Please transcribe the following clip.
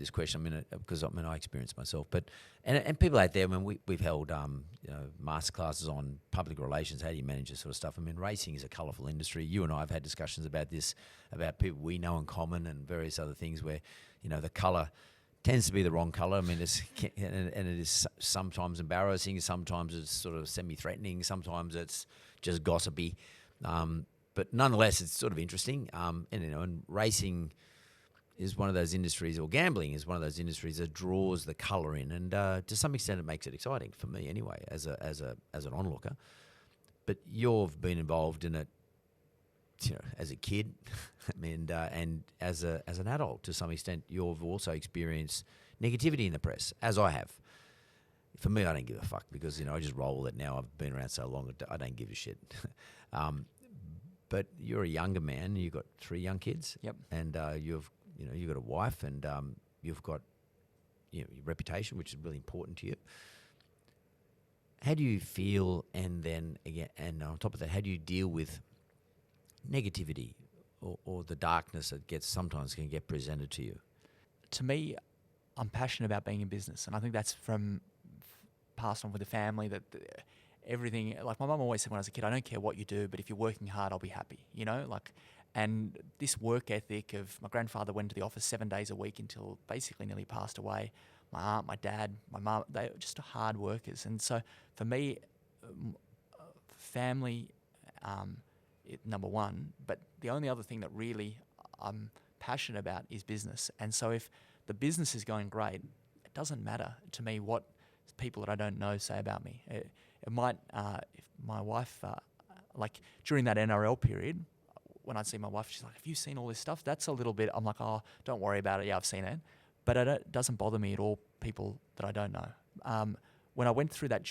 this question. Because I experienced myself, but and people out there. We've held masterclasses on public relations. How do you manage this sort of stuff? Racing is a colourful industry. You and I have had discussions about this, about people we know in common, and various other things where the colour tends to be the wrong colour. And it is sometimes embarrassing. Sometimes it's sort of semi-threatening. Sometimes it's just gossipy. But nonetheless, it's sort of interesting. And racing is one of those industries, or gambling is one of those industries that draws the colour in, and to some extent, it makes it exciting for me anyway, as an onlooker. But you've been involved in it, as a kid, and as an adult to some extent. You've also experienced negativity in the press, as I have. For me, I don't give a fuck because I just roll with it now. I've been around so long, I don't give a shit. But you're a younger man. You've got 3 young kids. Yep. And you've got a wife, and you've got your reputation, which is really important to you. How do you feel? And then again, and on top of that, how do you deal with negativity or the darkness that sometimes can get presented to you? To me, I'm passionate about being in business, and I think that's from passed on with the family, that everything, like my mum always said when I was a kid, I don't care what you do, but if you're working hard, I'll be happy, and this work ethic of my grandfather went to the office 7 days a week until basically nearly passed away. My aunt, my dad, my mum, they were just hard workers. And so for me, family, number one, but the only other thing that really I'm passionate about is business. And so if the business is going great, it doesn't matter to me what people that I don't know say about me. It might, if my wife, like during that NRL period, when I'd see my wife, she's like, have you seen all this stuff? That's a little bit, I'm like, oh, don't worry about it. Yeah, I've seen it. But it doesn't bother me at all, people that I don't know. When I went through that journey,